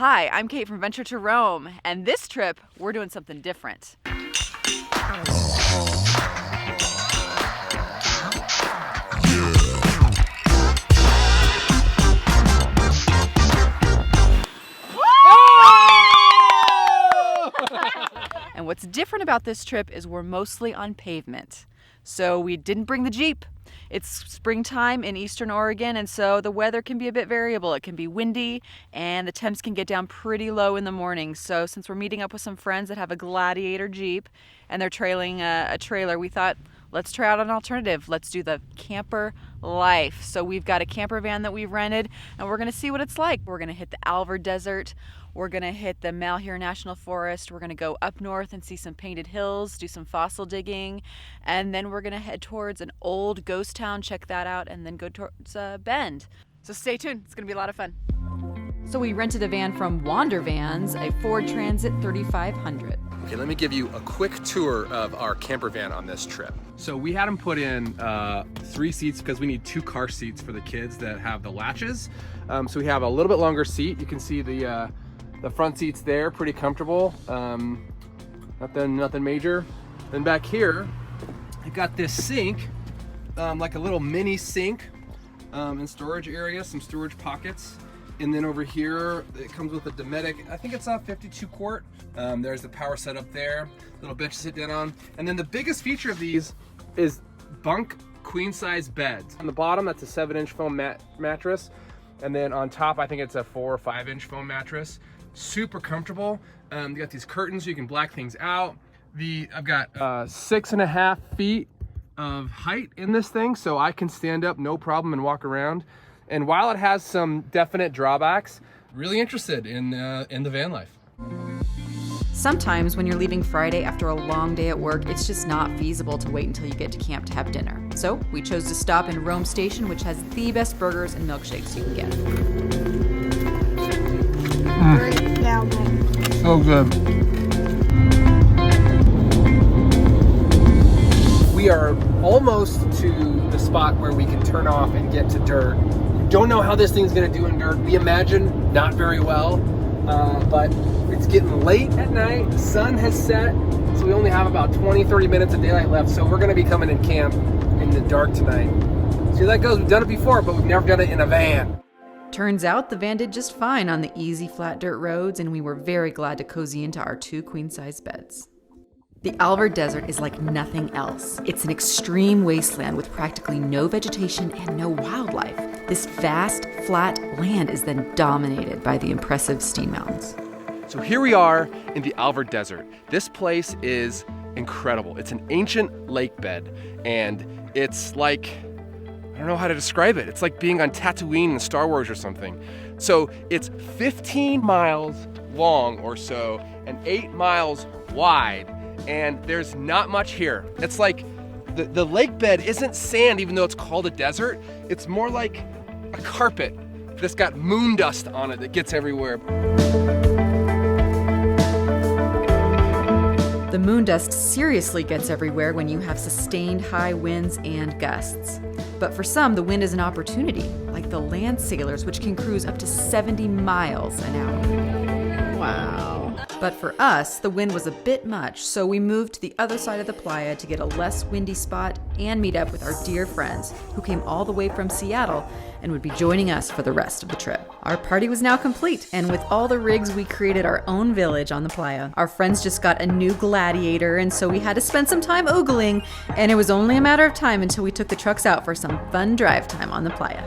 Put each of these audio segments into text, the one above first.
Hi, I'm Kate from Venture to Rome, and this trip, we're doing something different. And what's different about this trip is we're mostly on pavement. So we didn't bring the Jeep. It's springtime in Eastern Oregon, and so the weather can be a bit variable. It can be windy, and the temps can get down pretty low in the morning. So since we're meeting up with some friends that have a Gladiator Jeep, and they're trailing a trailer, we thought, let's try out an alternative. Let's do the camper life. So we've got a camper van that we've rented, and we're gonna see what it's like. We're gonna hit the Alvord Desert. We're gonna hit the Malheur National Forest. We're gonna go up north and see some painted hills, do some fossil digging, and then we're gonna head towards an old ghost town, check that out, and then go towards Bend. So stay tuned, it's gonna be a lot of fun. So we rented a van from Wander Vans, a Ford Transit 3500. Okay, let me give you a quick tour of our camper van on this trip. So we had them put in 3 seats because we need 2 car seats for the kids that have the latches. So we have a little bit longer seat. You can see the front seats there, pretty comfortable. Nothing major. Then back here, I got this sink, like a little mini sink and storage area, some storage pockets. And then over here, it comes with a Dometic, I think it's a 52 quart. There's the power setup there, little bench to sit down on. And then the biggest feature of these is bunk queen size beds. On the bottom, that's a 7-inch foam mattress. And then on top, I think it's a 4 or 5-inch foam mattress. Super comfortable. You got these curtains so you can black things out. I've got 6.5 feet of height in this thing, so I can stand up no problem and walk around. And while it has some definite drawbacks, really interested in the van life. Sometimes when you're leaving Friday after a long day at work, it's just not feasible to wait until you get to camp to have dinner. So we chose to stop in Rome Station, which has the best burgers and milkshakes you can get. So good. We are almost to the spot where we can turn off and get to dirt. Don't know how this thing's gonna do in dirt. We imagine not very well, but it's getting late at night. The sun has set, so we only have about 20-30 minutes of daylight left. So we're gonna be coming in camp in the dark tonight. See how that goes. We've done it before, but we've never done it in a van. Turns out the van did just fine on the easy flat dirt roads, and we were very glad to cozy into our 2 queen-size beds. The Alvord Desert is like nothing else. It's an extreme wasteland with practically no vegetation and no wildlife. This vast, flat land is then dominated by the impressive Steen Mountains. So here we are in the Alvord Desert. This place is incredible. It's an ancient lake bed, and it's like, I don't know how to describe it. It's like being on Tatooine in Star Wars or something. So it's 15 miles long or so and 8 miles wide, and there's not much here. It's like the lake bed isn't sand, even though it's called a desert. It's more like a carpet that's got moon dust on it that gets everywhere. The moon dust seriously gets everywhere when you have sustained high winds and gusts. But for some, the wind is an opportunity, like the land sailors, which can cruise up to 70 miles an hour. Wow. But for us, the wind was a bit much, so we moved to the other side of the playa to get a less windy spot and meet up with our dear friends who came all the way from Seattle and would be joining us for the rest of the trip. Our party was now complete, and with all the rigs, we created our own village on the playa. Our friends just got a new Gladiator, and so we had to spend some time ogling, and it was only a matter of time until we took the trucks out for some fun drive time on the playa.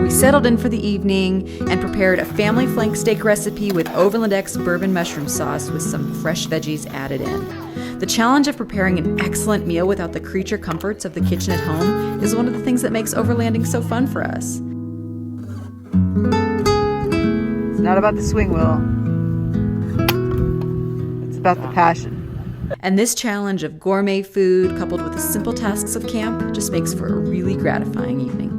Settled in for the evening and prepared a family flank steak recipe with Overland X bourbon mushroom sauce with some fresh veggies added in. The challenge of preparing an excellent meal without the creature comforts of the kitchen at home is one of the things that makes overlanding so fun for us. It's not about the swing wheel. It's about the passion. And this challenge of gourmet food coupled with the simple tasks of camp just makes for a really gratifying evening.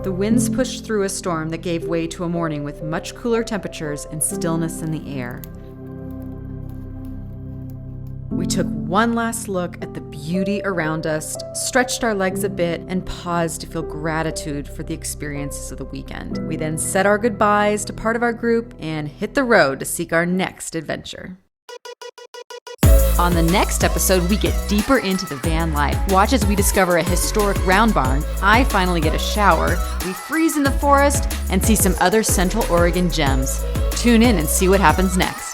The winds pushed through a storm that gave way to a morning with much cooler temperatures and stillness in the air. We took one last look at the beauty around us, stretched our legs a bit, and paused to feel gratitude for the experiences of the weekend. We then said our goodbyes to part of our group and hit the road to seek our next adventure. On the next episode, we get deeper into the van life. Watch as we discover a historic round barn, I finally get a shower, we freeze in the forest, and see some other Central Oregon gems. Tune in and see what happens next.